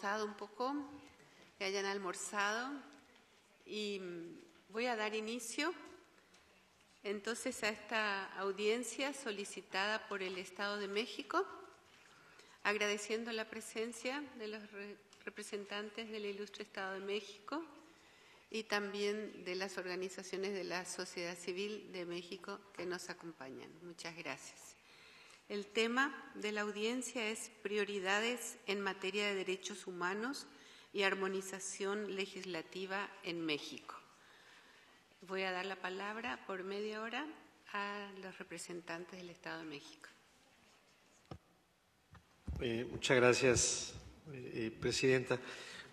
Un poco, que hayan almorzado y voy a dar inicio entonces a esta audiencia solicitada por el Estado de México, agradeciendo la presencia de los representantes del ilustre Estado de México y también de las organizaciones de la sociedad civil de México que nos acompañan. Muchas gracias. El tema de la audiencia es prioridades en materia de derechos humanos y armonización legislativa en México. Voy a dar la palabra por media hora a los representantes del Estado de México. Muchas gracias, Presidenta.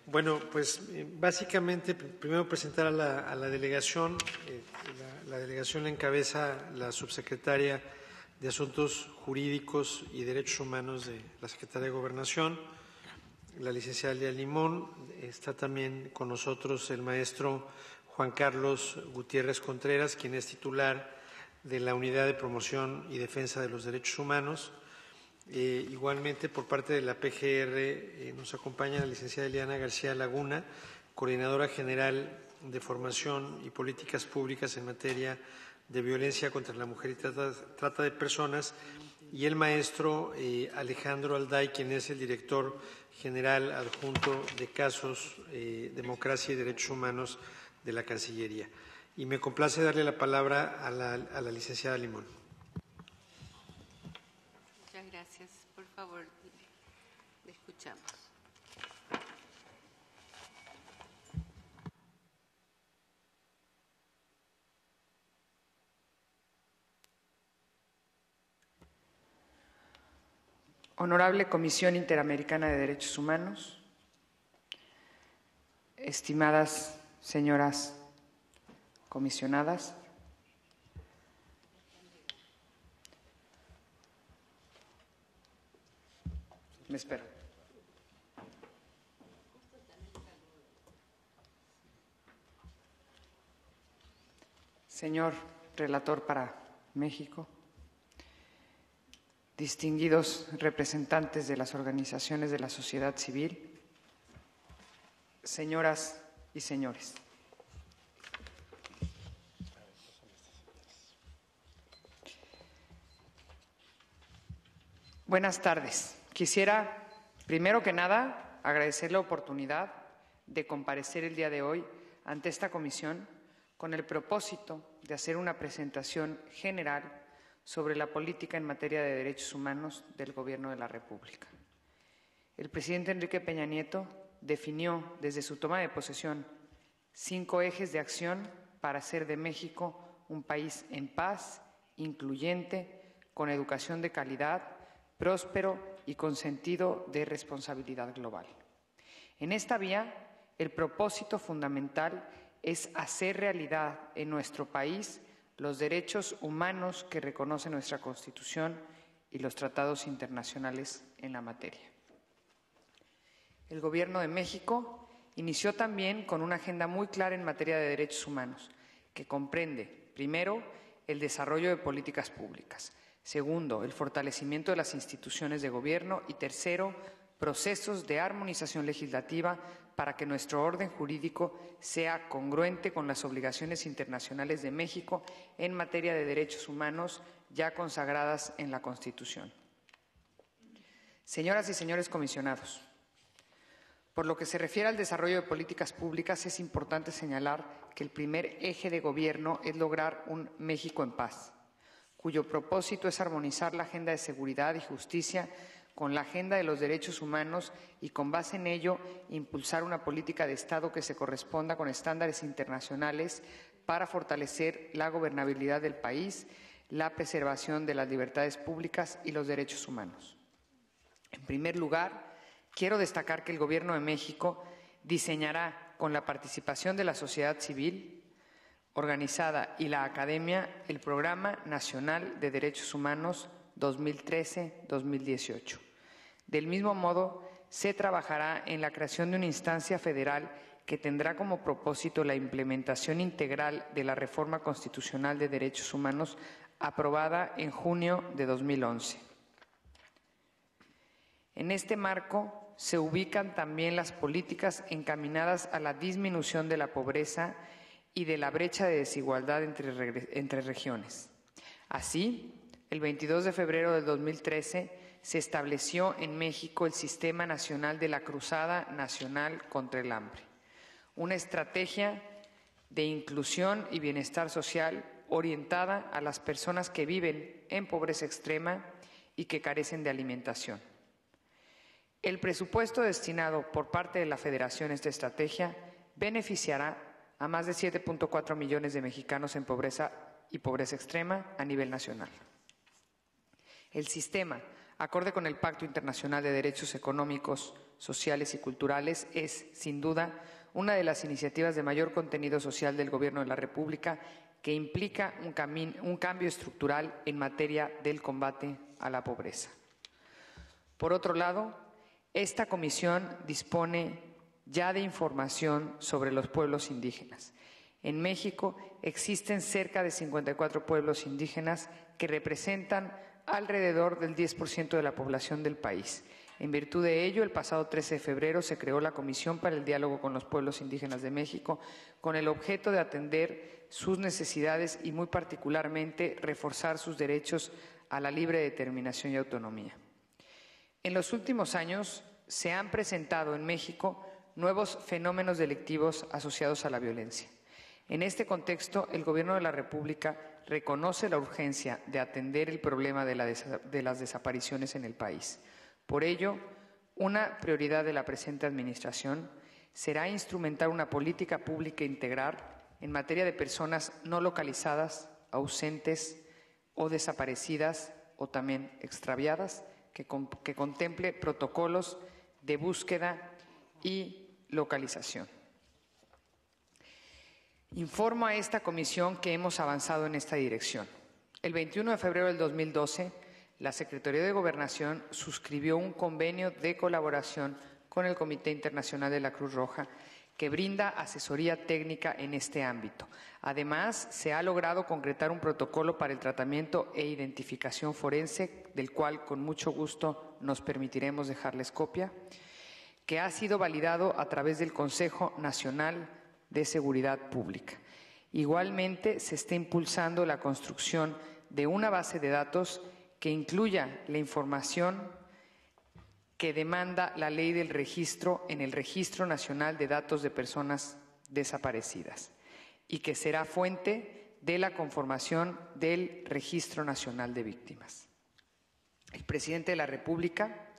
Bueno, pues básicamente primero presentar a la delegación. La delegación la encabeza la subsecretaria de Asuntos Jurídicos y Derechos Humanos de la Secretaría de Gobernación, la licenciada Lía Limón. Está también con nosotros el maestro Juan Carlos Gutiérrez Contreras, quien es titular de la Unidad de Promoción y Defensa de los Derechos Humanos. Igualmente, por parte de la PGR nos acompaña la licenciada Eliana García Laguna, coordinadora general de Formación y Políticas Públicas en materia de violencia contra la mujer y trata de personas, y el maestro Alejandro Alday, quien es el director general adjunto de Casos, Democracia y Derechos Humanos de la Cancillería. Y me complace darle la palabra a la licenciada Limón. Muchas gracias. Por favor, le escuchamos. Honorable Comisión Interamericana de Derechos Humanos, estimadas señoras comisionadas, me espero. Señor relator para México, distinguidos representantes de las organizaciones de la sociedad civil, señoras y señores. Buenas tardes. Quisiera, primero que nada, agradecer la oportunidad de comparecer el día de hoy ante esta comisión con el propósito de hacer una presentación general sobre la política en materia de derechos humanos del Gobierno de la República. El presidente Enrique Peña Nieto definió desde su toma de posesión 5 ejes de acción para hacer de México un país en paz, incluyente, con educación de calidad, próspero y con sentido de responsabilidad global. En esta vía, el propósito fundamental es hacer realidad en nuestro país los derechos humanos que reconoce nuestra Constitución y los tratados internacionales en la materia. El Gobierno de México inició también con una agenda muy clara en materia de derechos humanos, que comprende, primero, el desarrollo de políticas públicas, segundo, el fortalecimiento de las instituciones de gobierno y tercero, procesos de armonización legislativa para que nuestro orden jurídico sea congruente con las obligaciones internacionales de México en materia de derechos humanos ya consagradas en la Constitución. Señoras y señores comisionados, por lo que se refiere al desarrollo de políticas públicas, es importante señalar que el primer eje de gobierno es lograr un México en paz, cuyo propósito es armonizar la agenda de seguridad y justicia con la agenda de los derechos humanos y, con base en ello, impulsar una política de Estado que se corresponda con estándares internacionales para fortalecer la gobernabilidad del país, la preservación de las libertades públicas y los derechos humanos. En primer lugar, quiero destacar que el Gobierno de México diseñará, con la participación de la sociedad civil organizada y la academia, el Programa Nacional de Derechos Humanos 2013-2018. Del mismo modo, se trabajará en la creación de una instancia federal que tendrá como propósito la implementación integral de la Reforma Constitucional de Derechos Humanos aprobada en junio de 2011. En este marco, se ubican también las políticas encaminadas a la disminución de la pobreza y de la brecha de desigualdad entre regiones. Así, el 22 de febrero del 2013 se estableció en México el Sistema Nacional de la Cruzada Nacional contra el Hambre, una estrategia de inclusión y bienestar social orientada a las personas que viven en pobreza extrema y que carecen de alimentación. El presupuesto destinado por parte de la Federación a esta estrategia beneficiará a más de 7.4 millones de mexicanos en pobreza y pobreza extrema a nivel nacional. El sistema, acorde con el Pacto Internacional de Derechos Económicos, Sociales y Culturales, es, sin duda, una de las iniciativas de mayor contenido social del Gobierno de la República que implica un cambio estructural en materia del combate a la pobreza. Por otro lado, esta comisión dispone ya de información sobre los pueblos indígenas. En México existen cerca de 54 pueblos indígenas que representan alrededor del 10% de la población del país. En virtud de ello, el pasado 13 de febrero se creó la Comisión para el Diálogo con los Pueblos Indígenas de México con el objeto de atender sus necesidades y, muy particularmente, reforzar sus derechos a la libre determinación y autonomía. En los últimos años se han presentado en México nuevos fenómenos delictivos asociados a la violencia. En este contexto, el Gobierno de la República reconoce la urgencia de atender el problema de las desapariciones en el país. Por ello, una prioridad de la presente Administración será instrumentar una política pública integral en materia de personas no localizadas, ausentes o desaparecidas o también extraviadas, que contemple protocolos de búsqueda y localización. Informo a esta comisión que hemos avanzado en esta dirección. El 21 de febrero del 2012, la Secretaría de Gobernación suscribió un convenio de colaboración con el Comité Internacional de la Cruz Roja que brinda asesoría técnica en este ámbito. Además, se ha logrado concretar un protocolo para el tratamiento e identificación forense, del cual con mucho gusto nos permitiremos dejarles copia, que ha sido validado a través del Consejo Nacional de Seguridad Pública. Igualmente, se está impulsando la construcción de una base de datos que incluya la información que demanda la ley del registro en el Registro Nacional de Datos de Personas Desaparecidas y que será fuente de la conformación del Registro Nacional de Víctimas. El presidente de la República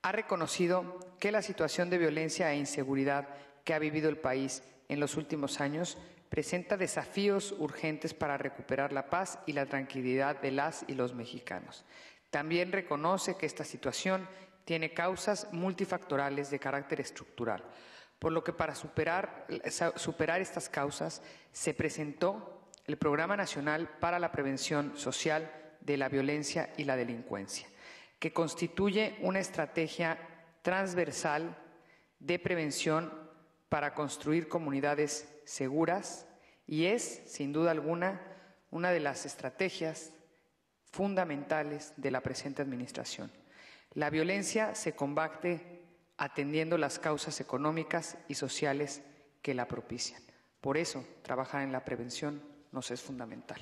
ha reconocido que la situación de violencia e inseguridad que ha vivido el país en los últimos años presenta desafíos urgentes para recuperar la paz y la tranquilidad de las y los mexicanos. También reconoce que esta situación tiene causas multifactoriales de carácter estructural, por lo que para superar estas causas se presentó el Programa Nacional para la Prevención Social de la Violencia y la Delincuencia, que constituye una estrategia transversal de prevención para construir comunidades seguras y es, sin duda alguna, una de las estrategias fundamentales de la presente Administración. La violencia se combate atendiendo las causas económicas y sociales que la propician. Por eso, trabajar en la prevención nos es fundamental.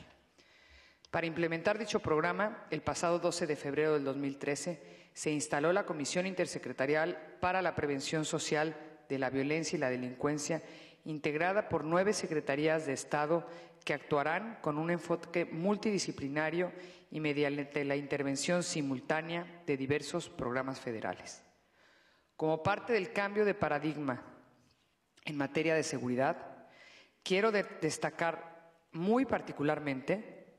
Para implementar dicho programa, el pasado 12 de febrero del 2013 se instaló la Comisión Intersecretarial para la Prevención Social de la Violencia y la Delincuencia, integrada por 9 secretarías de Estado que actuarán con un enfoque multidisciplinario y mediante la intervención simultánea de diversos programas federales. Como parte del cambio de paradigma en materia de seguridad, quiero destacar muy particularmente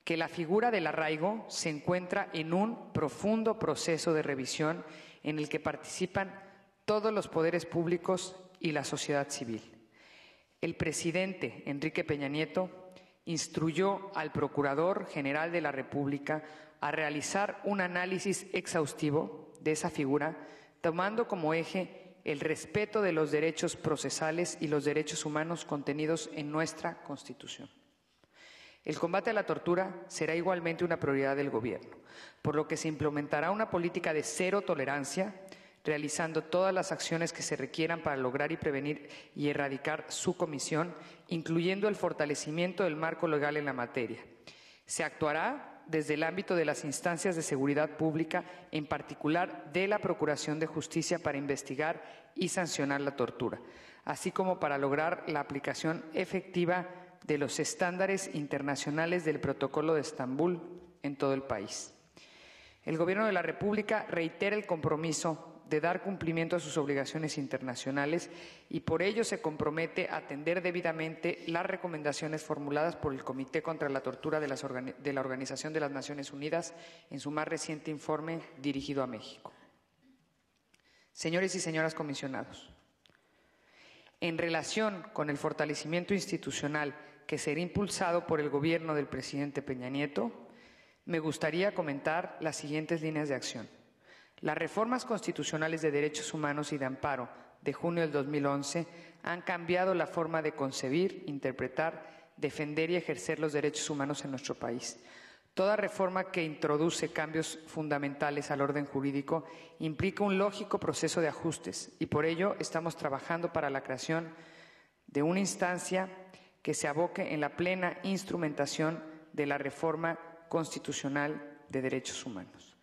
que la figura del arraigo se encuentra en un profundo proceso de revisión en el que participan todos los poderes públicos y la sociedad civil. El presidente Enrique Peña Nieto instruyó al Procurador General de la República a realizar un análisis exhaustivo de esa figura, tomando como eje el respeto de los derechos procesales y los derechos humanos contenidos en nuestra Constitución. El combate a la tortura será igualmente una prioridad del Gobierno, por lo que se implementará una política de cero tolerancia, realizando todas las acciones que se requieran para lograr y prevenir y erradicar su comisión, incluyendo el fortalecimiento del marco legal en la materia. Se actuará desde el ámbito de las instancias de seguridad pública, en particular de la Procuración de Justicia, para investigar y sancionar la tortura, así como para lograr la aplicación efectiva de los estándares internacionales del Protocolo de Estambul en todo el país. El Gobierno de la República reitera el compromiso de dar cumplimiento a sus obligaciones internacionales y por ello se compromete a atender debidamente las recomendaciones formuladas por el Comité contra la Tortura de la Organización de las Naciones Unidas en su más reciente informe dirigido a México. Señores y señoras comisionados, en relación con el fortalecimiento institucional que será impulsado por el Gobierno del presidente Peña Nieto, me gustaría comentar las siguientes líneas de acción. Las reformas constitucionales de derechos humanos y de amparo de junio del 2011 han cambiado la forma de concebir, interpretar, defender y ejercer los derechos humanos en nuestro país. Toda reforma que introduce cambios fundamentales al orden jurídico implica un lógico proceso de ajustes y por ello estamos trabajando para la creación de una instancia que se aboque en la plena instrumentación de la reforma constitucional de derechos humanos.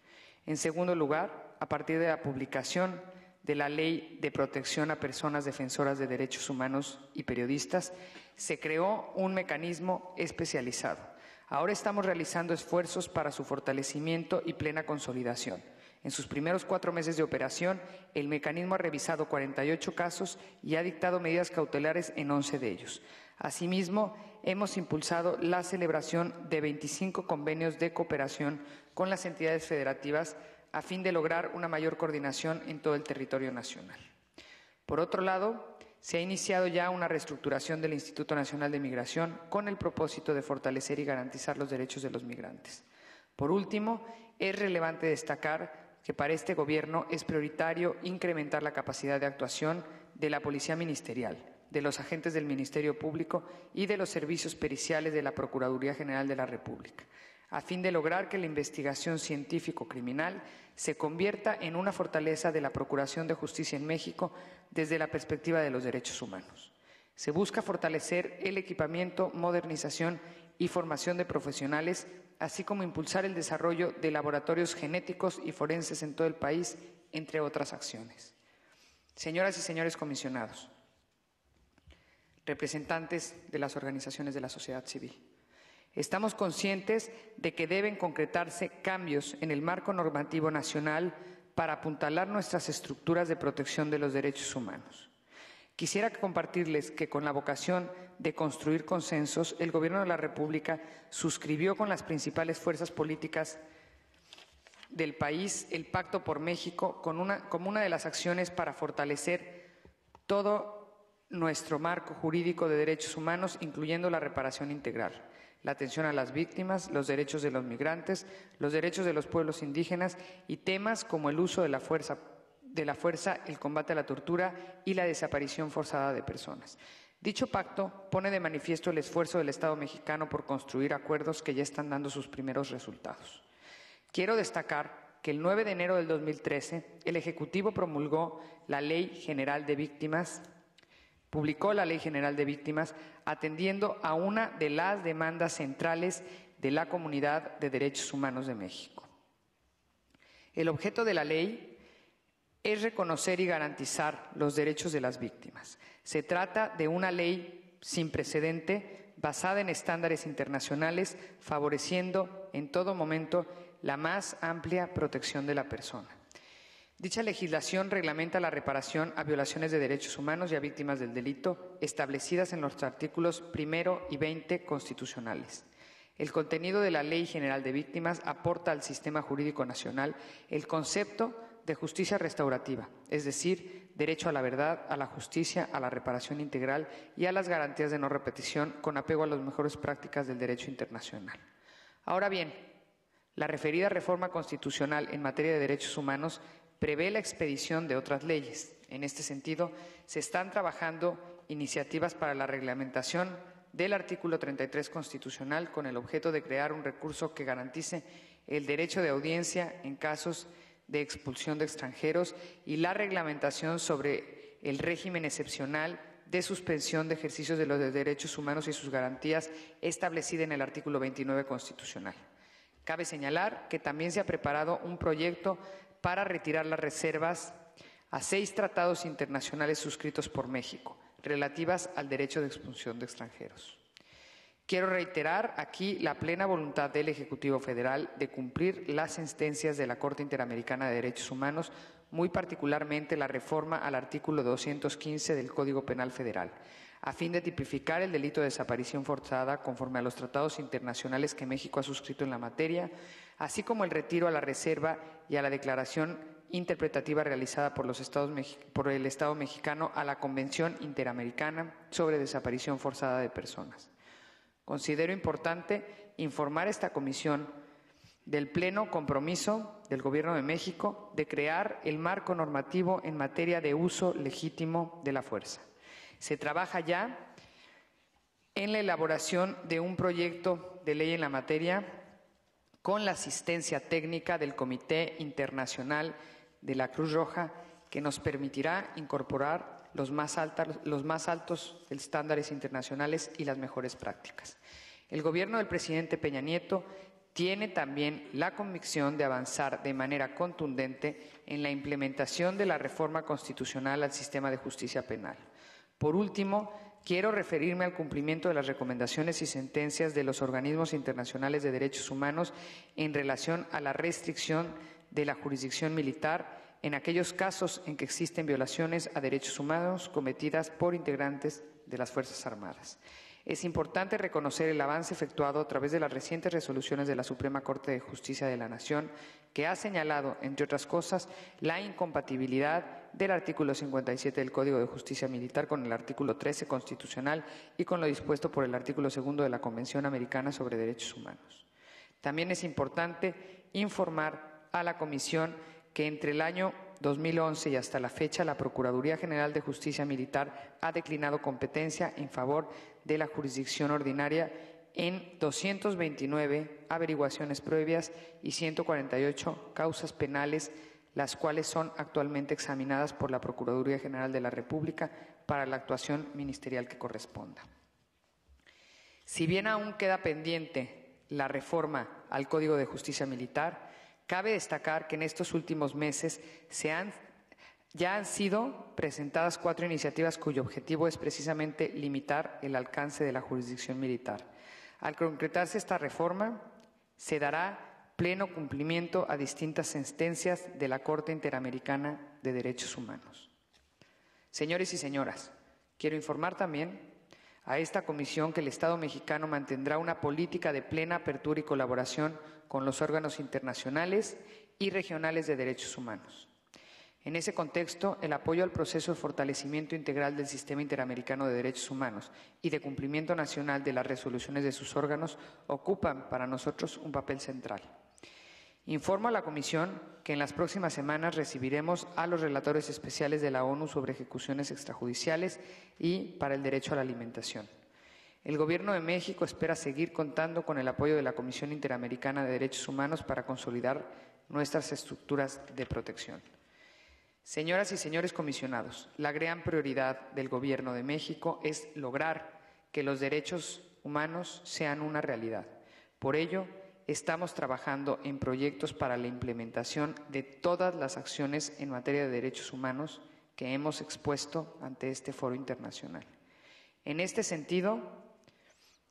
En segundo lugar, a partir de la publicación de la Ley de Protección a Personas Defensoras de Derechos Humanos y Periodistas, se creó un mecanismo especializado. Ahora estamos realizando esfuerzos para su fortalecimiento y plena consolidación. En sus primeros 4 meses de operación, el mecanismo ha revisado 48 casos y ha dictado medidas cautelares en 11 de ellos. Asimismo, hemos impulsado la celebración de 25 convenios de cooperación con las entidades federativas a fin de lograr una mayor coordinación en todo el territorio nacional. Por otro lado, se ha iniciado ya una reestructuración del Instituto Nacional de Migración con el propósito de fortalecer y garantizar los derechos de los migrantes. Por último, es relevante destacar que para este Gobierno es prioritario incrementar la capacidad de actuación de la Policía Ministerial, de los agentes del Ministerio Público y de los servicios periciales de la Procuraduría General de la República, a fin de lograr que la investigación científico-criminal se convierta en una fortaleza de la Procuración de Justicia en México desde la perspectiva de los derechos humanos. Se busca fortalecer el equipamiento, modernización y formación de profesionales, así como impulsar el desarrollo de laboratorios genéticos y forenses en todo el país, entre otras acciones. Señoras y señores comisionados, representantes de las organizaciones de la sociedad civil, estamos conscientes de que deben concretarse cambios en el marco normativo nacional para apuntalar nuestras estructuras de protección de los derechos humanos. Quisiera compartirles que con la vocación de construir consensos, el Gobierno de la República suscribió con las principales fuerzas políticas del país el Pacto por México como una de las acciones para fortalecer todo nuestro marco jurídico de derechos humanos, incluyendo la reparación integral, la atención a las víctimas, los derechos de los migrantes, los derechos de los pueblos indígenas y temas como el uso de la fuerza, el combate a la tortura y la desaparición forzada de personas. Dicho pacto pone de manifiesto el esfuerzo del Estado mexicano por construir acuerdos que ya están dando sus primeros resultados. Quiero destacar que el 9 de enero del 2013 el Ejecutivo promulgó la Ley General de Víctimas, publicó la Ley General de Víctimas atendiendo a una de las demandas centrales de la Comunidad de Derechos Humanos de México. El objeto de la ley es reconocer y garantizar los derechos de las víctimas. Se trata de una ley sin precedente, basada en estándares internacionales, favoreciendo en todo momento la más amplia protección de la persona. Dicha legislación reglamenta la reparación a violaciones de derechos humanos y a víctimas del delito establecidas en los artículos 1 y 20 constitucionales. El contenido de la Ley General de Víctimas aporta al sistema jurídico nacional el concepto de justicia restaurativa, es decir, derecho a la verdad, a la justicia, a la reparación integral y a las garantías de no repetición con apego a las mejores prácticas del derecho internacional. Ahora bien, la referida reforma constitucional en materia de derechos humanos prevé la expedición de otras leyes. En este sentido, se están trabajando iniciativas para la reglamentación del artículo 33 constitucional con el objeto de crear un recurso que garantice el derecho de audiencia en casos de expulsión de extranjeros y la reglamentación sobre el régimen excepcional de suspensión de ejercicios de los derechos humanos y sus garantías establecida en el artículo 29 constitucional. Cabe señalar que también se ha preparado un proyecto para retirar las reservas a 6 tratados internacionales suscritos por México, relativas al derecho de expulsión de extranjeros. Quiero reiterar aquí la plena voluntad del Ejecutivo Federal de cumplir las sentencias de la Corte Interamericana de Derechos Humanos, muy particularmente la reforma al artículo 215 del Código Penal Federal, a fin de tipificar el delito de desaparición forzada conforme a los tratados internacionales que México ha suscrito en la materia, así como el retiro a la reserva y a la declaración interpretativa realizada por el Estado mexicano a la Convención Interamericana sobre Desaparición Forzada de Personas. Considero importante informar a esta comisión del pleno compromiso del Gobierno de México de crear el marco normativo en materia de uso legítimo de la fuerza. Se trabaja ya en la elaboración de un proyecto de ley en la materia con la asistencia técnica del Comité Internacional de la Cruz Roja, que nos permitirá incorporar los más altos estándares internacionales y las mejores prácticas. El gobierno del presidente Peña Nieto tiene también la convicción de avanzar de manera contundente en la implementación de la reforma constitucional al sistema de justicia penal. Por último, quiero referirme al cumplimiento de las recomendaciones y sentencias de los organismos internacionales de derechos humanos en relación a la restricción de la jurisdicción militar en aquellos casos en que existen violaciones a derechos humanos cometidas por integrantes de las Fuerzas Armadas. Es importante reconocer el avance efectuado a través de las recientes resoluciones de la Suprema Corte de Justicia de la Nación, que ha señalado, entre otras cosas, la incompatibilidad del artículo 57 del Código de Justicia Militar con el artículo 13 constitucional y con lo dispuesto por el artículo 2 de la Convención Americana sobre Derechos Humanos. También es importante informar a la Comisión que entre el año 2011 y hasta la fecha la Procuraduría General de Justicia Militar ha declinado competencia en favor de la jurisdicción ordinaria en 229 averiguaciones previas y 148 causas penales, las cuales son actualmente examinadas por la Procuraduría General de la República para la actuación ministerial que corresponda. Si bien aún queda pendiente la reforma al Código de Justicia Militar, cabe destacar que en estos últimos meses ya han sido presentadas 4 iniciativas cuyo objetivo es precisamente limitar el alcance de la jurisdicción militar. Al concretarse esta reforma, se dará pleno cumplimiento a distintas sentencias de la Corte Interamericana de Derechos Humanos. Señores y señoras, quiero informar también a esta comisión que el Estado mexicano mantendrá una política de plena apertura y colaboración con los órganos internacionales y regionales de derechos humanos. En ese contexto, el apoyo al proceso de fortalecimiento integral del Sistema Interamericano de Derechos Humanos y de cumplimiento nacional de las resoluciones de sus órganos ocupan para nosotros un papel central. Informo a la Comisión que en las próximas semanas recibiremos a los relatores especiales de la ONU sobre ejecuciones extrajudiciales y para el derecho a la alimentación. El Gobierno de México espera seguir contando con el apoyo de la Comisión Interamericana de Derechos Humanos para consolidar nuestras estructuras de protección. Señoras y señores comisionados, la gran prioridad del Gobierno de México es lograr que los derechos humanos sean una realidad. Por ello, estamos trabajando en proyectos para la implementación de todas las acciones en materia de derechos humanos que hemos expuesto ante este foro internacional. En este sentido,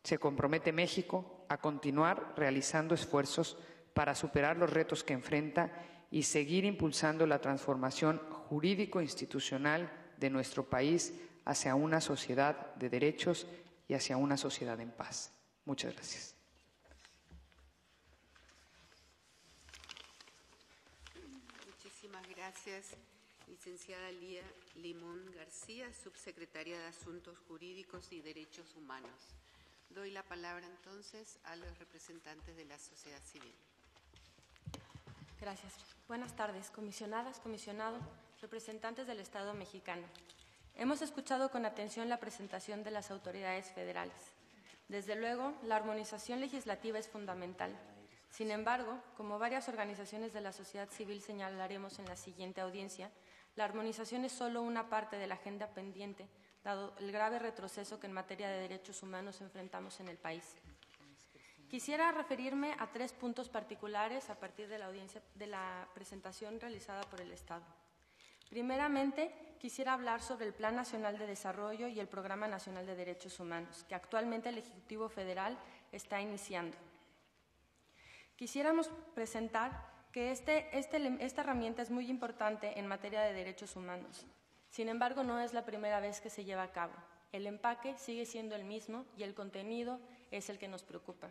se compromete México a continuar realizando esfuerzos para superar los retos que enfrenta y seguir impulsando la transformación jurídico-institucional de nuestro país hacia una sociedad de derechos y hacia una sociedad en paz. Muchas gracias. Muchísimas gracias, licenciada Lía Limón García, subsecretaria de Asuntos Jurídicos y Derechos Humanos. Doy la palabra entonces a los representantes de la sociedad civil. Gracias. Buenas tardes, comisionadas, comisionados, representantes del Estado mexicano. Hemos escuchado con atención la presentación de las autoridades federales. Desde luego, la armonización legislativa es fundamental. Sin embargo, como varias organizaciones de la sociedad civil señalaremos en la siguiente audiencia, la armonización es solo una parte de la agenda pendiente, dado el grave retroceso que en materia de derechos humanos enfrentamos en el país. Quisiera referirme a 3 puntos particulares a partir de la presentación realizada por el Estado. Primeramente, quisiera hablar sobre el Plan Nacional de Desarrollo y el Programa Nacional de Derechos Humanos, que actualmente el Ejecutivo Federal está iniciando. Quisiéramos presentar que esta herramienta es muy importante en materia de derechos humanos. Sin embargo, no es la primera vez que se lleva a cabo. El empaque sigue siendo el mismo y el contenido es el que nos preocupa.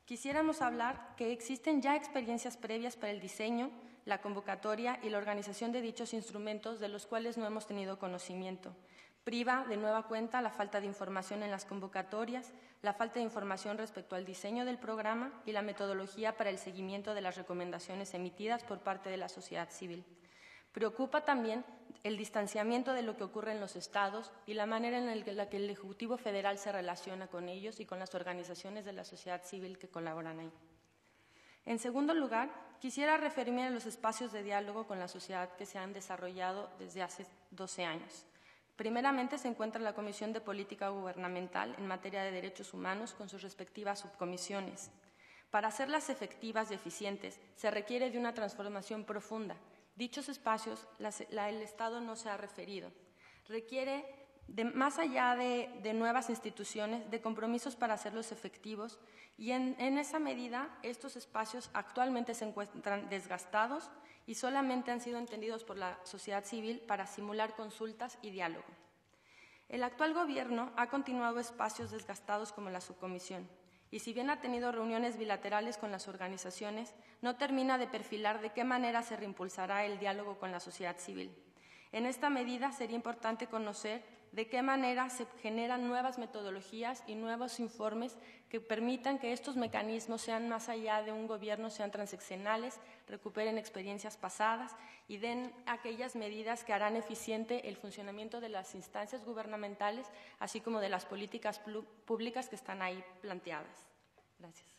Quisiéramos hablar que existen ya experiencias previas para el diseño, la convocatoria y la organización de dichos instrumentos de los cuales no hemos tenido conocimiento. Priva de nueva cuenta la falta de información en las convocatorias, la falta de información respecto al diseño del programa y la metodología para el seguimiento de las recomendaciones emitidas por parte de la sociedad civil. Preocupa también el distanciamiento de lo que ocurre en los estados y la manera en la que el Ejecutivo Federal se relaciona con ellos y con las organizaciones de la sociedad civil que colaboran ahí. En segundo lugar, quisiera referirme a los espacios de diálogo con la sociedad que se han desarrollado desde hace 12 años. Primeramente se encuentra la Comisión de Política Gubernamental en materia de derechos humanos con sus respectivas subcomisiones. Para hacerlas efectivas y eficientes se requiere de una transformación profunda. Dichos espacios el Estado no se ha referido. Requiere, más allá de nuevas instituciones, de compromisos para hacerlos efectivos y en esa medida estos espacios actualmente se encuentran desgastados y solamente han sido entendidos por la sociedad civil para simular consultas y diálogo. El actual Gobierno ha continuado espacios desgastados como la subcomisión y si bien ha tenido reuniones bilaterales con las organizaciones, no termina de perfilar de qué manera se reimpulsará el diálogo con la sociedad civil. En esta medida sería importante conocer de qué manera se generan nuevas metodologías y nuevos informes que permitan que estos mecanismos sean más allá de un gobierno, sean transeccionales, recuperen experiencias pasadas y den aquellas medidas que harán eficiente el funcionamiento de las instancias gubernamentales, así como de las políticas públicas que están ahí planteadas. Gracias.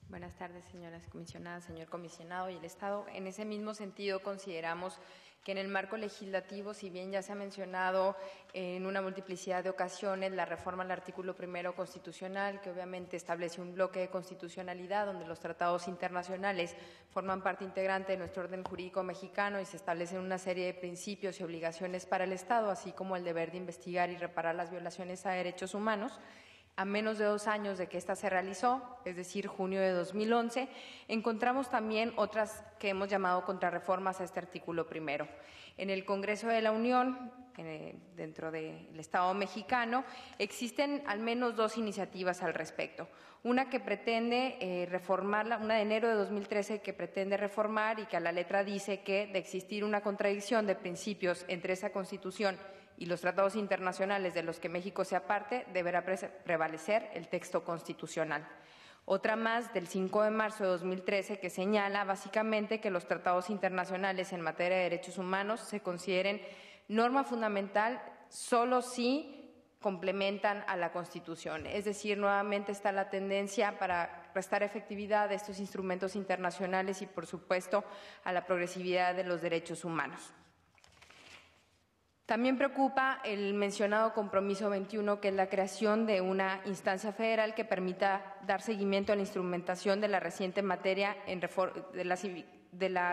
Buenas tardes, señoras comisionadas, señor comisionado y el Estado. En ese mismo sentido, consideramos que en el marco legislativo, si bien ya se ha mencionado en una multiplicidad de ocasiones la reforma al artículo 1 constitucional, que obviamente establece un bloque de constitucionalidad donde los tratados internacionales forman parte integrante de nuestro orden jurídico mexicano y se establecen una serie de principios y obligaciones para el Estado, así como el deber de investigar y reparar las violaciones a derechos humanos. A menos de 2 años de que ésta se realizó, es decir, junio de 2011, encontramos también otras que hemos llamado contrarreformas a este artículo 1. En el Congreso de la Unión, dentro del Estado mexicano, existen al menos 2 iniciativas al respecto. Una que pretende reformarla, una de enero de 2013 que pretende reformar y que a la letra dice que de existir una contradicción de principios entre esa Constitución y los tratados internacionales de los que México sea parte, deberá prevalecer el texto constitucional. Otra más, del 5 de marzo de 2013, que señala básicamente que los tratados internacionales en materia de derechos humanos se consideren norma fundamental solo si complementan a la Constitución. Es decir, nuevamente está la tendencia para restar efectividad a estos instrumentos internacionales y, por supuesto, a la progresividad de los derechos humanos. También preocupa el mencionado compromiso 21, que es la creación de una instancia federal que permita dar seguimiento a la instrumentación de la reciente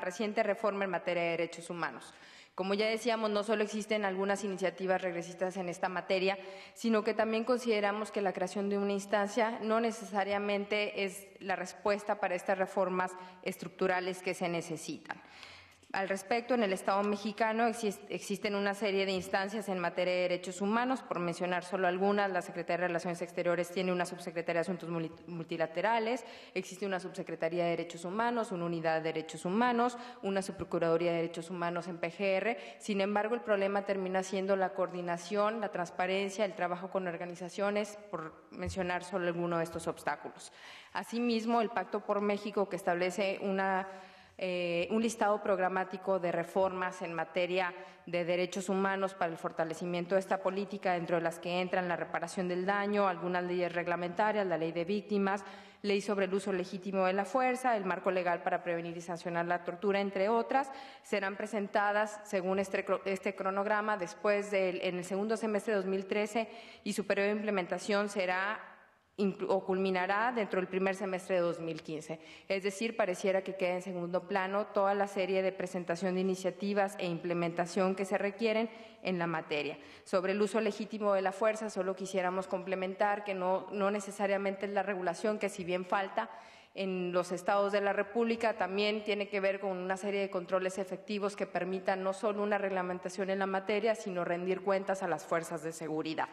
reciente reforma en materia de derechos humanos. Como ya decíamos, no solo existen algunas iniciativas regresistas en esta materia, sino que también consideramos que la creación de una instancia no necesariamente es la respuesta para estas reformas estructurales que se necesitan. Al respecto, en el Estado mexicano existen una serie de instancias en materia de derechos humanos, por mencionar solo algunas. La Secretaría de Relaciones Exteriores tiene una subsecretaría de Asuntos Multilaterales, existe una subsecretaría de Derechos Humanos, una unidad de Derechos Humanos, una subprocuraduría de Derechos Humanos en PGR. Sin embargo, el problema termina siendo la coordinación, la transparencia, el trabajo con organizaciones, por mencionar solo alguno de estos obstáculos. Asimismo, el Pacto por México, que establece una un listado programático de reformas en materia de derechos humanos para el fortalecimiento de esta política, dentro de las que entran la reparación del daño, algunas leyes reglamentarias, la ley de víctimas, ley sobre el uso legítimo de la fuerza, el marco legal para prevenir y sancionar la tortura, entre otras. Serán presentadas, según este cronograma, en el segundo semestre de 2013, y su periodo de implementación culminará dentro del primer semestre de 2015. Es decir, pareciera que queda en segundo plano toda la serie de presentación de iniciativas e implementación que se requieren en la materia. Sobre el uso legítimo de la fuerza, solo quisiéramos complementar que no necesariamente es la regulación, que si bien falta en los estados de la República, también tiene que ver con una serie de controles efectivos que permitan no solo una reglamentación en la materia, sino rendir cuentas a las fuerzas de seguridad.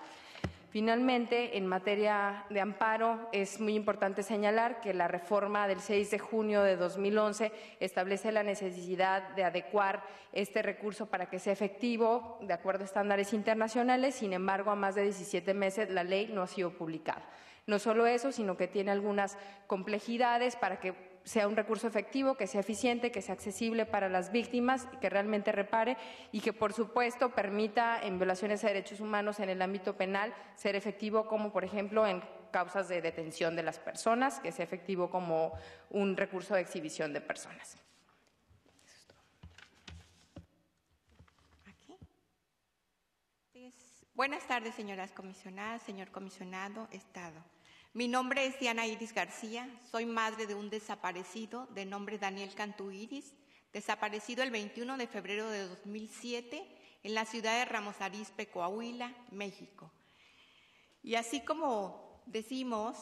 Finalmente, en materia de amparo, es muy importante señalar que la reforma del 6 de junio de 2011 establece la necesidad de adecuar este recurso para que sea efectivo de acuerdo a estándares internacionales. Sin embargo, a más de 17 meses la ley no ha sido publicada. No solo eso, sino que tiene algunas complejidades para que sea un recurso efectivo, que sea eficiente, que sea accesible para las víctimas, que realmente repare y que, por supuesto, permita en violaciones a derechos humanos en el ámbito penal ser efectivo, como por ejemplo en causas de detención de las personas, que sea efectivo como un recurso de exhibición de personas. Buenas tardes, señoras comisionadas, señor comisionado, Estado. Mi nombre es Diana Iris García, soy madre de un desaparecido de nombre Daniel Cantú Iris, desaparecido el 21 de febrero de 2007 en la ciudad de Ramos Arizpe, Coahuila, México. Y así como decimos,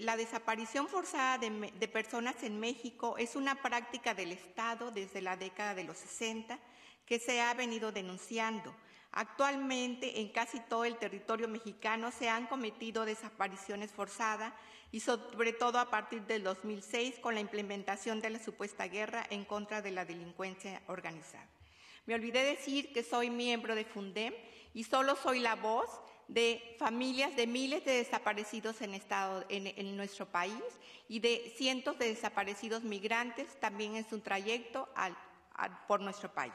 la desaparición forzada de personas en México es una práctica del Estado desde la década de los 60 que se ha venido denunciando. Actualmente, en casi todo el territorio mexicano se han cometido desapariciones forzadas y sobre todo a partir del 2006 con la implementación de la supuesta guerra en contra de la delincuencia organizada. Me olvidé decir que soy miembro de Fundem y solo soy la voz de familias de miles de desaparecidos en nuestro país y de cientos de desaparecidos migrantes también en su trayecto por nuestro país.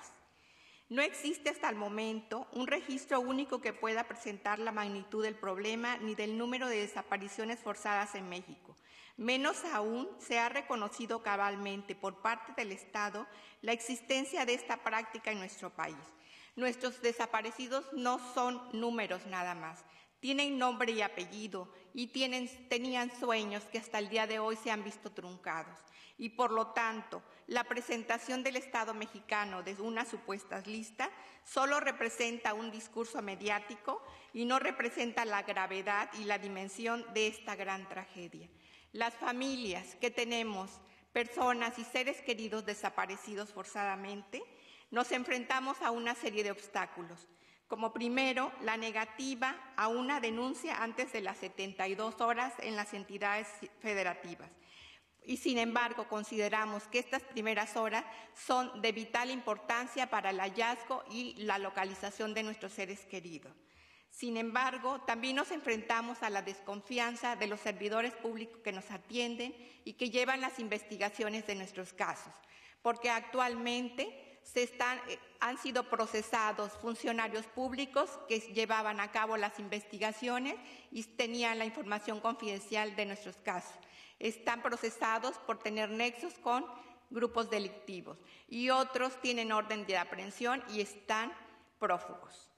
No existe hasta el momento un registro único que pueda presentar la magnitud del problema ni del número de desapariciones forzadas en México. Menos aún se ha reconocido cabalmente por parte del Estado la existencia de esta práctica en nuestro país. Nuestros desaparecidos no son números nada más. Tienen nombre y apellido y tenían sueños que hasta el día de hoy se han visto truncados. Y por lo tanto, la presentación del Estado mexicano de una supuesta lista solo representa un discurso mediático y no representa la gravedad y la dimensión de esta gran tragedia. Las familias que tenemos, personas y seres queridos desaparecidos forzadamente, nos enfrentamos a una serie de obstáculos. Como primero, la negativa a una denuncia antes de las 72 horas en las entidades federativas. Y sin embargo, consideramos que estas primeras horas son de vital importancia para el hallazgo y la localización de nuestros seres queridos. Sin embargo, también nos enfrentamos a la desconfianza de los servidores públicos que nos atienden y que llevan las investigaciones de nuestros casos, porque actualmente han sido procesados funcionarios públicos que llevaban a cabo las investigaciones y tenían la información confidencial de nuestros casos. Están procesados por tener nexos con grupos delictivos y otros tienen orden de aprehensión y están prófugos.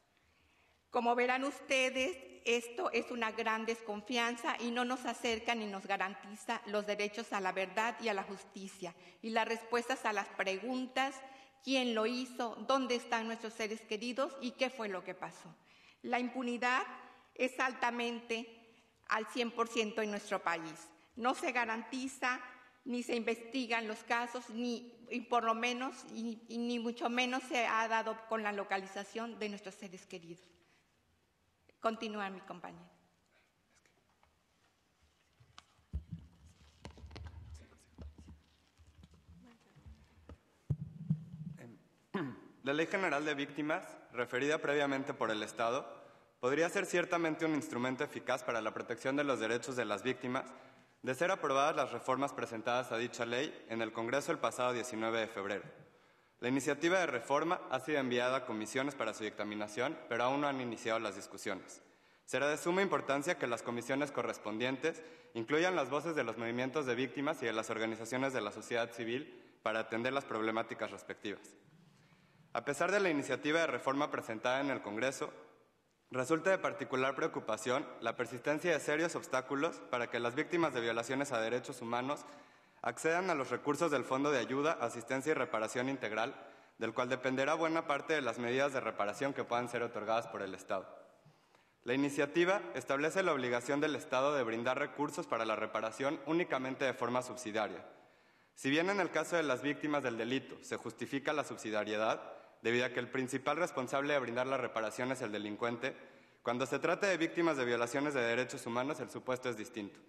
Como verán ustedes, esto es una gran desconfianza y no nos acerca ni nos garantiza los derechos a la verdad y a la justicia y las respuestas a las preguntas: ¿quién lo hizo? ¿Dónde están nuestros seres queridos? ¿Y qué fue lo que pasó? La impunidad es altamente al 100% en nuestro país. No se garantiza ni se investigan los casos, ni mucho menos se ha dado con la localización de nuestros seres queridos. Continúa mi compañero. La Ley General de Víctimas, referida previamente por el Estado, podría ser ciertamente un instrumento eficaz para la protección de los derechos de las víctimas, de ser aprobadas las reformas presentadas a dicha ley en el Congreso el pasado 19 de febrero. La iniciativa de reforma ha sido enviada a comisiones para su dictaminación, pero aún no han iniciado las discusiones. Será de suma importancia que las comisiones correspondientes incluyan las voces de los movimientos de víctimas y de las organizaciones de la sociedad civil para atender las problemáticas respectivas. A pesar de la iniciativa de reforma presentada en el Congreso, resulta de particular preocupación la persistencia de serios obstáculos para que las víctimas de violaciones a derechos humanos accedan a los recursos del Fondo de Ayuda, Asistencia y Reparación Integral, del cual dependerá buena parte de las medidas de reparación que puedan ser otorgadas por el Estado. La iniciativa establece la obligación del Estado de brindar recursos para la reparación únicamente de forma subsidiaria. Si bien en el caso de las víctimas del delito se justifica la subsidiariedad, debido a que el principal responsable de brindar la reparación es el delincuente, cuando se trata de víctimas de violaciones de derechos humanos el supuesto es distinto.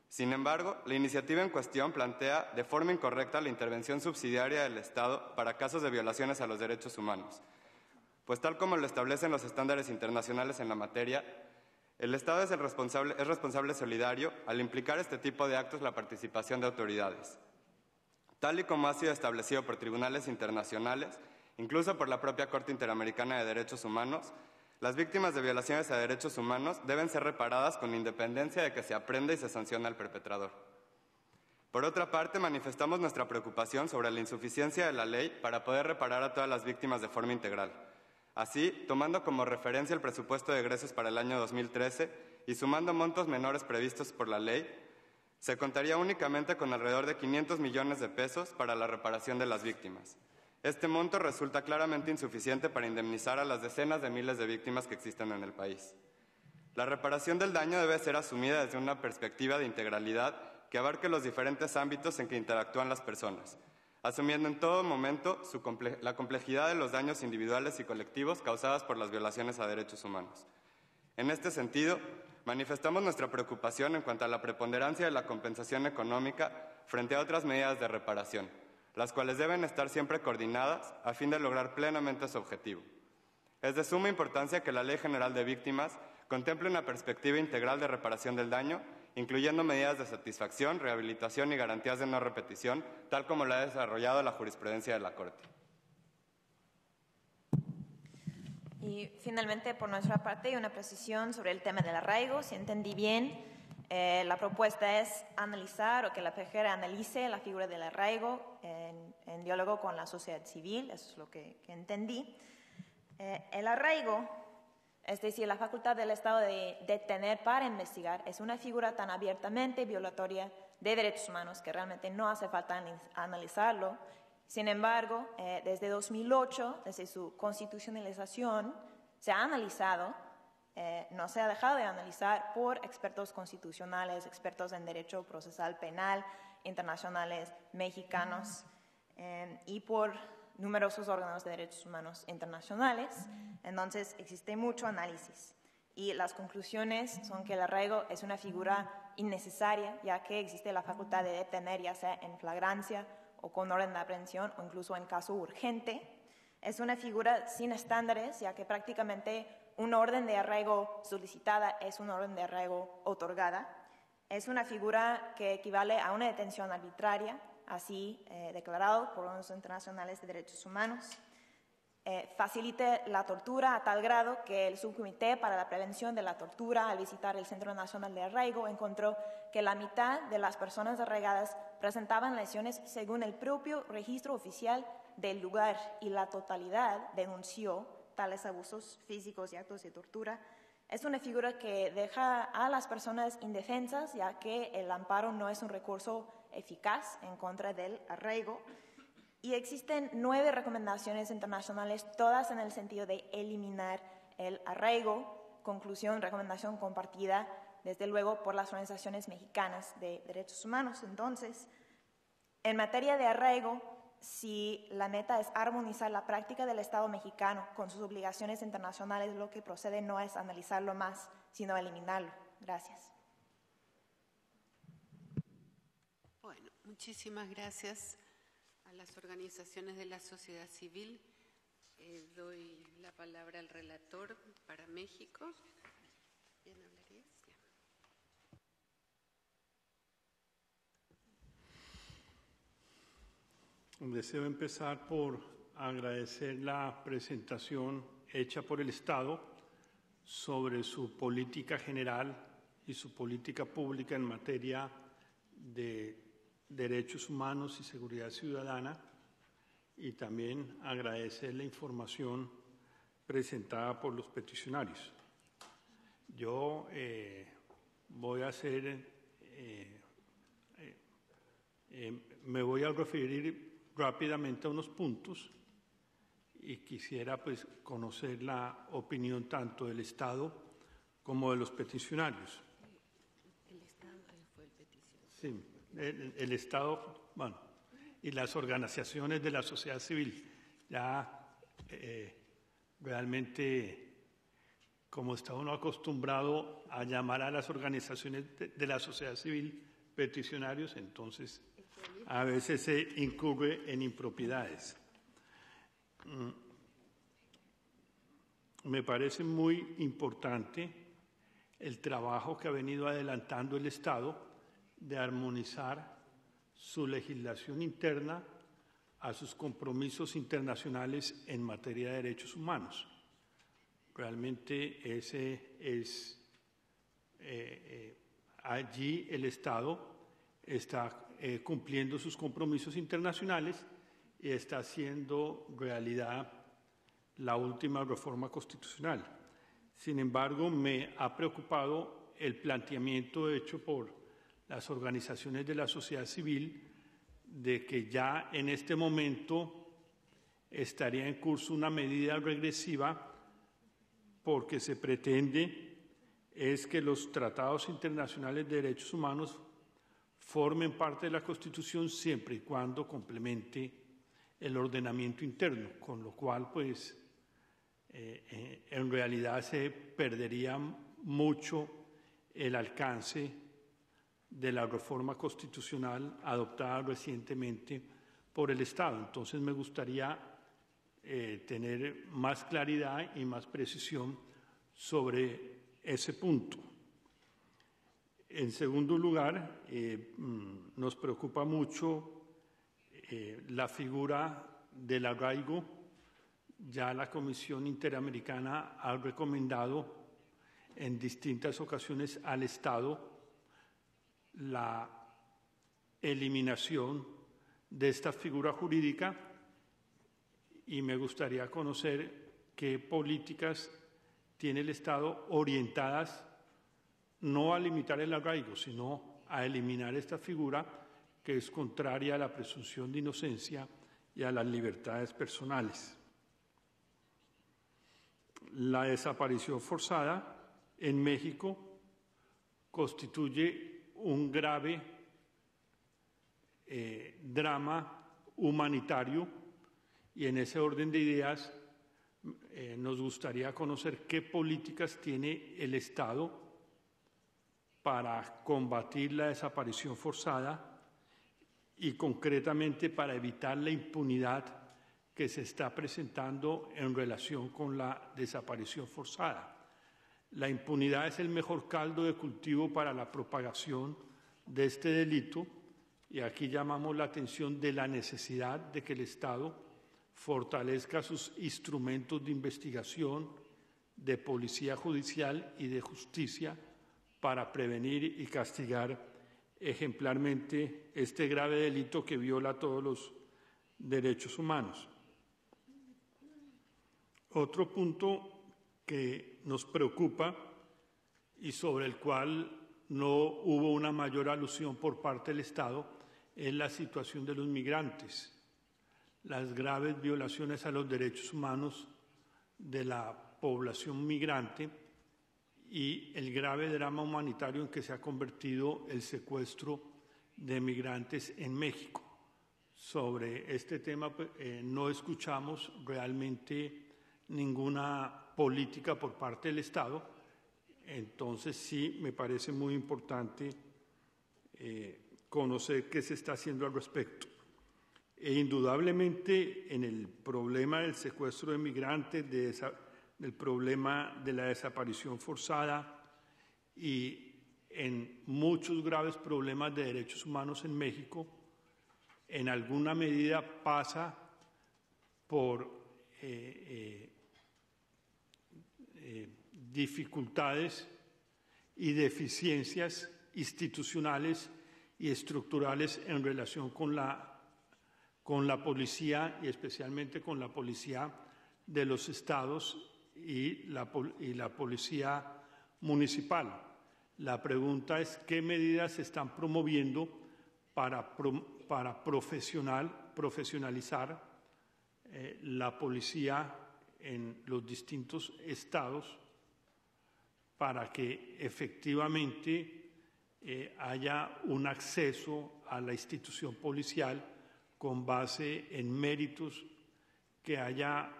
Sin embargo, la iniciativa en cuestión plantea de forma incorrecta la intervención subsidiaria del Estado para casos de violaciones a los derechos humanos, pues tal como lo establecen los estándares internacionales en la materia, el Estado es responsable solidario al implicar este tipo de actos la participación de autoridades. Tal y como ha sido establecido por tribunales internacionales, incluso por la propia Corte Interamericana de Derechos Humanos, las víctimas de violaciones a derechos humanos deben ser reparadas con independencia de que se aprenda y se sancione al perpetrador. Por otra parte, manifestamos nuestra preocupación sobre la insuficiencia de la ley para poder reparar a todas las víctimas de forma integral. Así, tomando como referencia el presupuesto de egresos para el año 2013 y sumando montos menores previstos por la ley, se contaría únicamente con alrededor de 500 millones de pesos para la reparación de las víctimas. Este monto resulta claramente insuficiente para indemnizar a las decenas de miles de víctimas que existen en el país. La reparación del daño debe ser asumida desde una perspectiva de integralidad que abarque los diferentes ámbitos en que interactúan las personas, asumiendo en todo momento la complejidad de los daños individuales y colectivos causados por las violaciones a derechos humanos. En este sentido, manifestamos nuestra preocupación en cuanto a la preponderancia de la compensación económica frente a otras medidas de reparación, las cuales deben estar siempre coordinadas a fin de lograr plenamente su objetivo. Es de suma importancia que la Ley General de Víctimas contemple una perspectiva integral de reparación del daño, incluyendo medidas de satisfacción, rehabilitación y garantías de no repetición, tal como lo ha desarrollado la jurisprudencia de la Corte. Y finalmente, por nuestra parte, una precisión sobre el tema del arraigo. Si entendí bien, la propuesta es analizar o que la PGR analice la figura del arraigo en diálogo con la sociedad civil, eso es lo que entendí. El arraigo, es decir, la facultad del Estado de detener para investigar, es una figura tan abiertamente violatoria de derechos humanos que realmente no hace falta analizarlo. Sin embargo, desde 2008, desde su constitucionalización, se ha analizado, no se ha dejado de analizar por expertos constitucionales, expertos en derecho procesal penal, internacionales, mexicanos, y por numerosos órganos de derechos humanos internacionales. Entonces, existe mucho análisis. Y las conclusiones son que el arraigo es una figura innecesaria, ya que existe la facultad de detener, ya sea en flagrancia o con orden de aprehensión o incluso en caso urgente. Es una figura sin estándares, ya que prácticamente una orden de arraigo solicitada es una orden de arraigo otorgada. Es una figura que equivale a una detención arbitraria, así declarado por órganos internacionales de derechos humanos. Facilita la tortura a tal grado que el Subcomité para la Prevención de la Tortura, al visitar el Centro Nacional de Arraigo, encontró que la mitad de las personas arraigadas presentaban lesiones según el propio registro oficial del lugar y la totalidad denunció tales abusos físicos y actos de tortura. Es una figura que deja a las personas indefensas, ya que el amparo no es un recurso eficaz en contra del arraigo. Y existen 9 recomendaciones internacionales, todas en el sentido de eliminar el arraigo. Conclusión, recomendación compartida, desde luego, por las organizaciones mexicanas de derechos humanos. Entonces, en materia de arraigo, si la meta es armonizar la práctica del Estado mexicano con sus obligaciones internacionales, lo que procede no es analizarlo más, sino eliminarlo. Gracias. Bueno, muchísimas gracias a las organizaciones de la sociedad civil. Doy la palabra al relator para México. ¿Bien hablarías? Deseo empezar por agradecer la presentación hecha por el Estado sobre su política general y su política pública en materia de derechos humanos y seguridad ciudadana, y también agradecer la información presentada por los peticionarios. Yo voy a hacer, me voy a referir rápidamente a unos puntos y quisiera pues conocer la opinión tanto del Estado como de los peticionarios. El Estado fue el peticionario. Sí, el Estado, bueno, y las organizaciones de la sociedad civil. Ya realmente, como está uno acostumbrado a llamar a las organizaciones de la sociedad civil peticionarios, entonces a veces se incurre en impropiedades. Me parece muy importante el trabajo que ha venido adelantando el Estado de armonizar su legislación interna a sus compromisos internacionales en materia de derechos humanos. Realmente ese es, allí el Estado está cumpliendo sus compromisos internacionales y está haciendo realidad la última reforma constitucional. Sin embargo, me ha preocupado el planteamiento hecho por las organizaciones de la sociedad civil de que ya en este momento estaría en curso una medida regresiva porque se pretende es que los tratados internacionales de derechos humanos formen parte de la Constitución siempre y cuando complemente el ordenamiento interno, con lo cual pues en realidad se perdería mucho el alcance de la reforma constitucional adoptada recientemente por el Estado. Entonces me gustaría tener más claridad y más precisión sobre ese punto. En segundo lugar, nos preocupa mucho la figura del arraigo. Ya la Comisión Interamericana ha recomendado en distintas ocasiones al Estado la eliminación de esta figura jurídica y me gustaría conocer qué políticas tiene el Estado orientadas no a limitar el arraigo, sino a eliminar esta figura que es contraria a la presunción de inocencia y a las libertades personales. La desaparición forzada en México constituye un grave drama humanitario y en ese orden de ideas nos gustaría conocer qué políticas tiene el Estado para combatir la desaparición forzada y concretamente para evitar la impunidad que se está presentando en relación con la desaparición forzada. La impunidad es el mejor caldo de cultivo para la propagación de este delito y aquí llamamos la atención de la necesidad de que el Estado fortalezca sus instrumentos de investigación, de policía judicial y de justicia para prevenir y castigar ejemplarmente este grave delito que viola todos los derechos humanos. Otro punto que nos preocupa y sobre el cual no hubo una mayor alusión por parte del Estado es la situación de los migrantes, las graves violaciones a los derechos humanos de la población migrante y el grave drama humanitario en que se ha convertido el secuestro de migrantes en México. Sobre este tema no escuchamos realmente ninguna política por parte del Estado, entonces sí me parece muy importante conocer qué se está haciendo al respecto. E indudablemente en el problema del secuestro de migrantes, del problema de la desaparición forzada y en muchos graves problemas de derechos humanos en México, en alguna medida pasa por dificultades y deficiencias institucionales y estructurales en relación con la policía y especialmente con la policía de los estados y la policía municipal. La pregunta es qué medidas se están promoviendo para profesionalizar la policía en los distintos estados para que efectivamente haya un acceso a la institución policial con base en méritos, que haya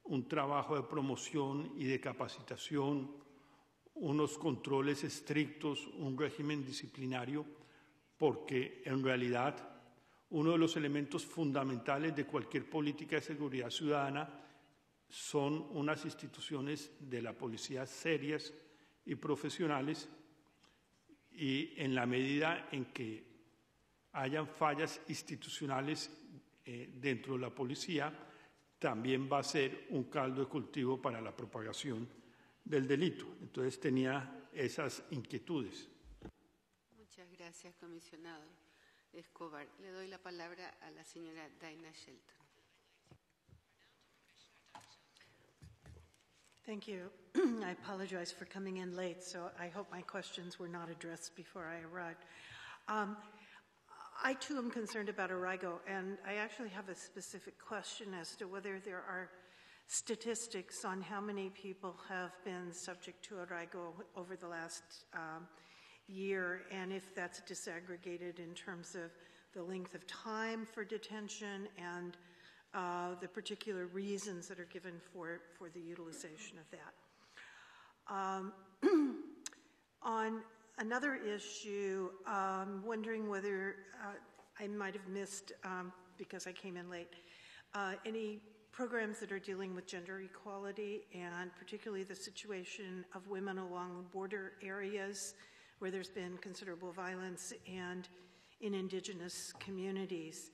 un trabajo de promoción y de capacitación, unos controles estrictos, un régimen disciplinario, porque en realidad uno de los elementos fundamentales de cualquier política de seguridad ciudadana son unas instituciones de la policía serias y profesionales, y en la medida en que hayan fallas institucionales dentro de la policía, también va a ser un caldo de cultivo para la propagación del delito. Entonces tenía esas inquietudes. Muchas gracias, comisionado Escobar. Le doy la palabra a la señora Daina Shelton. Thank you. I apologize for coming in late, so I hope my questions were not addressed before I arrived. I too am concerned about Arrigo, and I actually have a specific question as to whether there are statistics on how many people have been subject to Arrigo over the last year, and if that's disaggregated in terms of the length of time for detention and the particular reasons that are given for the utilization of that. On another issue, wondering whether I might have missed, because I came in late, any programs that are dealing with gender equality and particularly the situation of women along border areas where there's been considerable violence and in indigenous communities.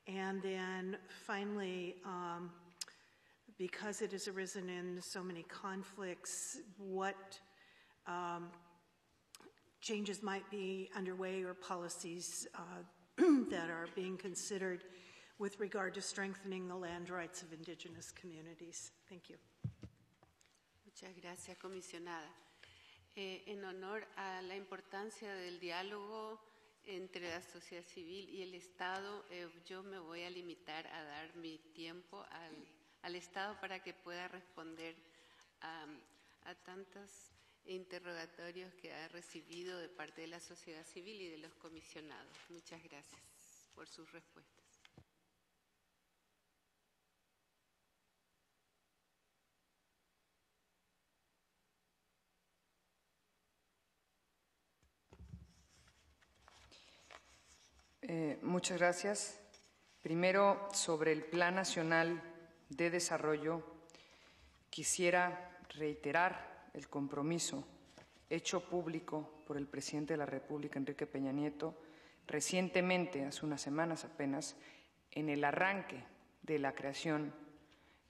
And then finally, because it has arisen in so many conflicts, what changes might be underway or policies that are being considered with regard to strengthening the land rights of indigenous communities. Thank you. Muchas gracias, comisionada. En honor a la importancia del diálogo entre la sociedad civil y el Estado, yo me voy a limitar a dar mi tiempo al Estado para que pueda responder a tantos interrogatorios que ha recibido de parte de la sociedad civil y de los comisionados. Muchas gracias por sus respuestas. Muchas gracias. Primero, sobre el Plan Nacional de Desarrollo, quisiera reiterar el compromiso hecho público por el presidente de la República, Enrique Peña Nieto, recientemente, hace unas semanas apenas, en el arranque de la creación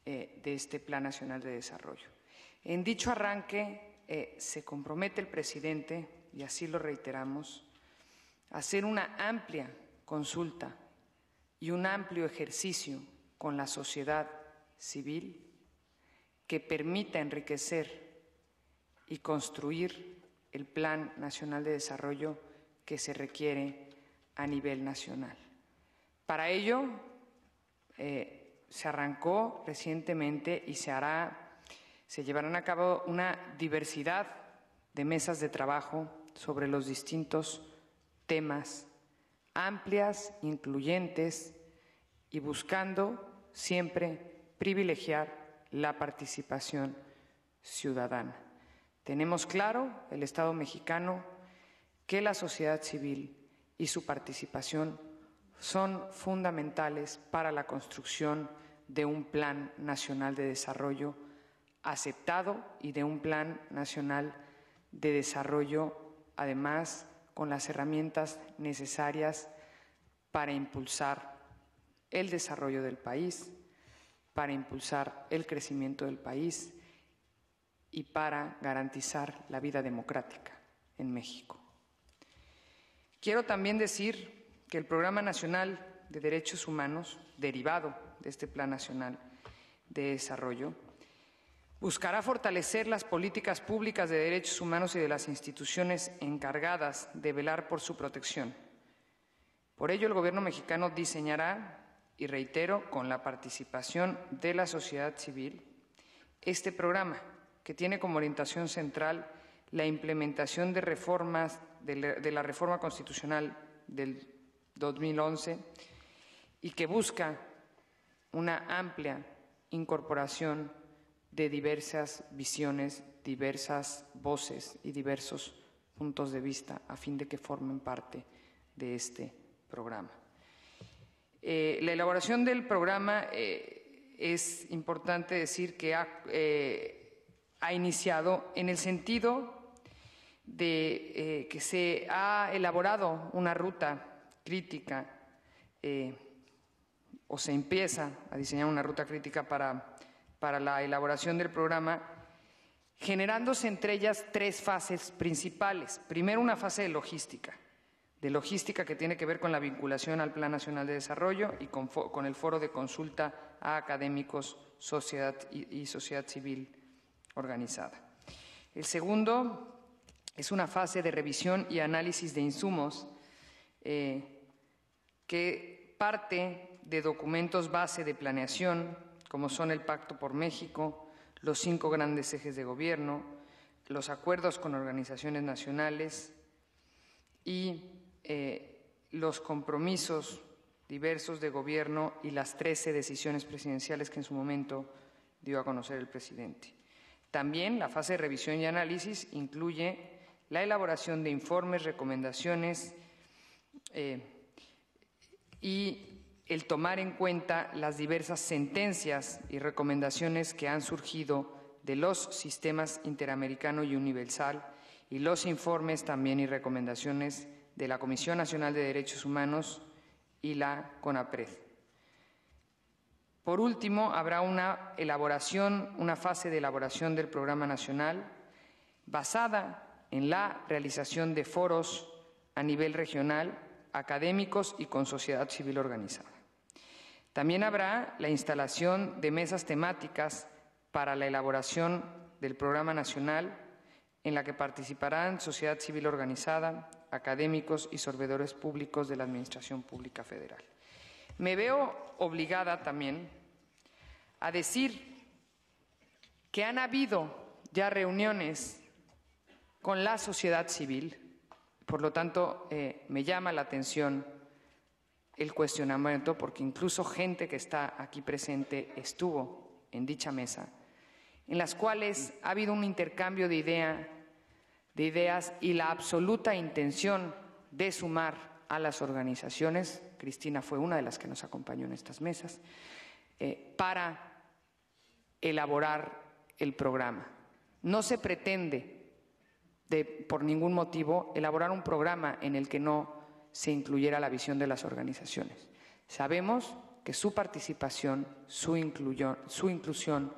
de este Plan Nacional de Desarrollo. En dicho arranque se compromete el presidente, y así lo reiteramos, a hacer una amplia consulta y un amplio ejercicio con la sociedad civil que permita enriquecer y construir el Plan Nacional de Desarrollo que se requiere a nivel nacional. Para ello, se arrancó recientemente y se llevarán a cabo una diversidad de mesas de trabajo sobre los distintos temas, amplias, incluyentes y buscando siempre privilegiar la participación ciudadana. Tenemos claro, el Estado mexicano, que la sociedad civil y su participación son fundamentales para la construcción de un Plan Nacional de Desarrollo aceptado y de un Plan Nacional de Desarrollo, además, con las herramientas necesarias para impulsar el desarrollo del país, para impulsar el crecimiento del país y para garantizar la vida democrática en México. Quiero también decir que el Programa Nacional de Derechos Humanos, derivado de este Plan Nacional de Desarrollo, buscará fortalecer las políticas públicas de derechos humanos y de las instituciones encargadas de velar por su protección. Por ello, el Gobierno mexicano diseñará, y reitero, con la participación de la sociedad civil, este programa, que tiene como orientación central la implementación de reformas de la reforma constitucional del 2011 y que busca una amplia incorporación de diversas visiones, diversas voces y diversos puntos de vista a fin de que formen parte de este programa. La elaboración del programa es importante decir que ha iniciado en el sentido de que se ha elaborado una ruta crítica o se empieza a diseñar una ruta crítica para la elaboración del programa, generándose entre ellas 3 fases principales. Primero, una fase de logística que tiene que ver con la vinculación al Plan Nacional de Desarrollo y con el foro de consulta a académicos, sociedad y sociedad civil organizada. El segundo es una fase de revisión y análisis de insumos que parte de documentos base de planeación, como son el Pacto por México, los 5 grandes ejes de gobierno, los acuerdos con organizaciones nacionales y los compromisos diversos de gobierno y las 13 decisiones presidenciales que en su momento dio a conocer el presidente. También la fase de revisión y análisis incluye la elaboración de informes, recomendaciones y el tomar en cuenta las diversas sentencias y recomendaciones que han surgido de los sistemas interamericano y universal y los informes también y recomendaciones de la Comisión Nacional de Derechos Humanos y la CONAPRED. Por último, habrá una fase de elaboración del programa nacional basada en la realización de foros a nivel regional, académicos y con sociedad civil organizada. También habrá la instalación de mesas temáticas para la elaboración del programa nacional, en la que participarán sociedad civil organizada, académicos y servidores públicos de la Administración Pública Federal. Me veo obligada también a decir que han habido ya reuniones con la sociedad civil, por lo tanto me llama la atención el cuestionamiento, porque incluso gente que está aquí presente estuvo en dicha mesa, en las cuales ha habido un intercambio de ideas y la absoluta intención de sumar a las organizaciones. Cristina fue una de las que nos acompañó en estas mesas, para elaborar el programa. No se pretende, por ningún motivo, elaborar un programa en el que no se incluyera la visión de las organizaciones. Sabemos que su participación, su inclusión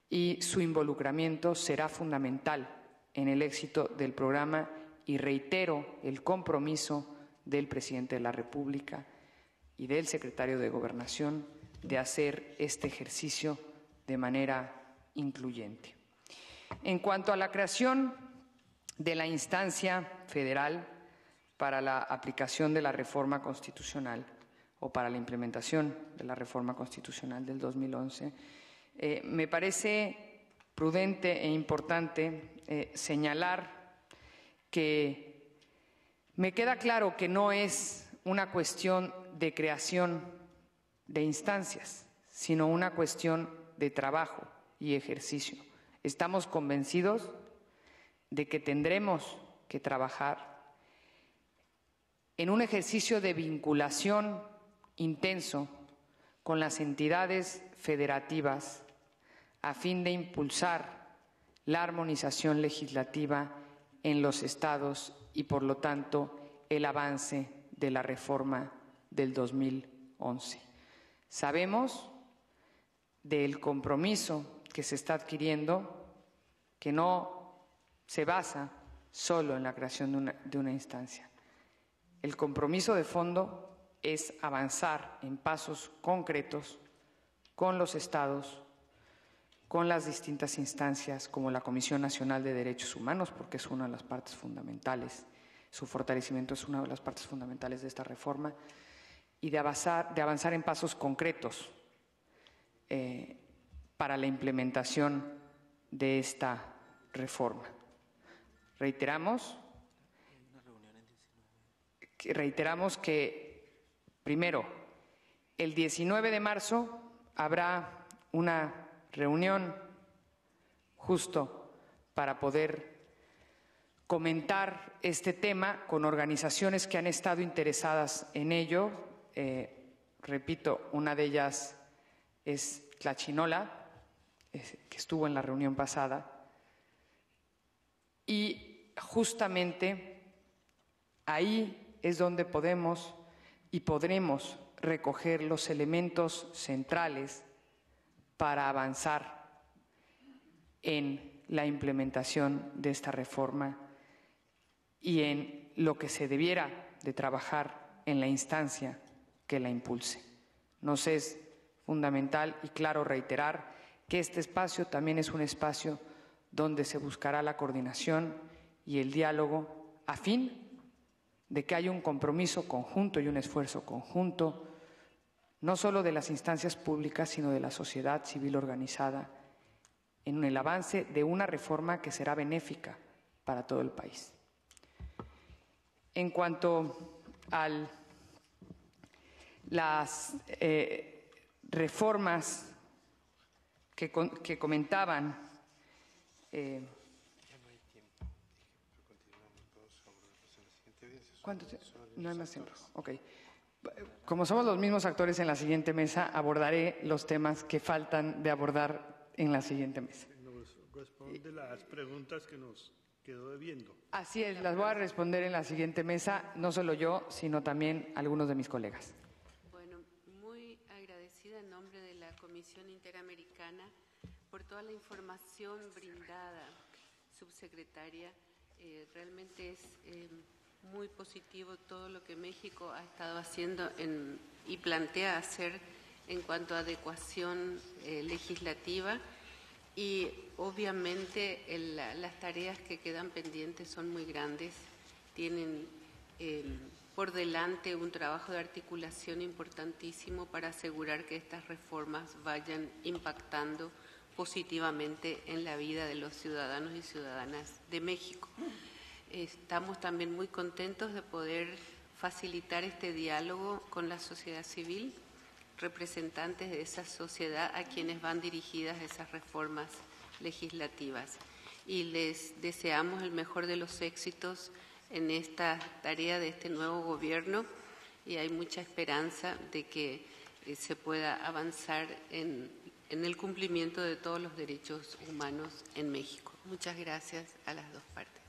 y su involucramiento será fundamental en el éxito del programa, y reitero el compromiso del presidente de la República y del secretario de Gobernación de hacer este ejercicio de manera incluyente. En cuanto a la creación de la instancia federal para la aplicación de la reforma constitucional o para la implementación de la reforma constitucional del 2011, me parece prudente e importante señalar que me queda claro que no es una cuestión de creación de instancias, sino una cuestión de trabajo y ejercicio. Estamos convencidos de que tendremos que trabajar en un ejercicio de vinculación intenso con las entidades federativas a fin de impulsar la armonización legislativa en los estados y, por lo tanto, el avance de la reforma del 2011. Sabemos del compromiso que se está adquiriendo, que no se basa solo en la creación de una instancia. El compromiso de fondo es avanzar en pasos concretos con los estados, con las distintas instancias como la Comisión Nacional de Derechos Humanos, porque es una de las partes fundamentales, su fortalecimiento es una de las partes fundamentales de esta reforma, y de avanzar en pasos concretos para la implementación de esta reforma. Reiteramos que, primero, el 19 de marzo habrá una reunión justo para poder comentar este tema con organizaciones que han estado interesadas en ello. Repito, una de ellas es Tlachinola, que estuvo en la reunión pasada, y justamente ahí es donde podemos y podremos recoger los elementos centrales para avanzar en la implementación de esta reforma y en lo que se debiera de trabajar en la instancia que la impulse. Nos es fundamental y claro reiterar que este espacio también es un espacio donde se buscará la coordinación y el diálogo a fin de que haya un compromiso conjunto y un esfuerzo conjunto, no solo de las instancias públicas, sino de la sociedad civil organizada, en el avance de una reforma que será benéfica para todo el país. En cuanto a las reformas que comentaban, no hay más tiempo. Okay. Como somos los mismos actores en la siguiente mesa, abordaré los temas que faltan de abordar en la siguiente mesa. Nos responde las preguntas que nos quedó debiendo. Así es, las voy a responder en la siguiente mesa, no solo yo, sino también algunos de mis colegas. Bueno, muy agradecida en nombre de la Comisión Interamericana por toda la información brindada, subsecretaria. Realmente es muy positivo todo lo que México ha estado haciendo y plantea hacer en cuanto a adecuación legislativa. Y obviamente las tareas que quedan pendientes son muy grandes, tienen por delante un trabajo de articulación importantísimo para asegurar que estas reformas vayan impactando positivamente en la vida de los ciudadanos y ciudadanas de México. Estamos también muy contentos de poder facilitar este diálogo con la sociedad civil, representantes de esa sociedad a quienes van dirigidas esas reformas legislativas. Y les deseamos el mejor de los éxitos en esta tarea de este nuevo gobierno y hay mucha esperanza de que se pueda avanzar en el cumplimiento de todos los derechos humanos en México. Muchas gracias a las dos partes.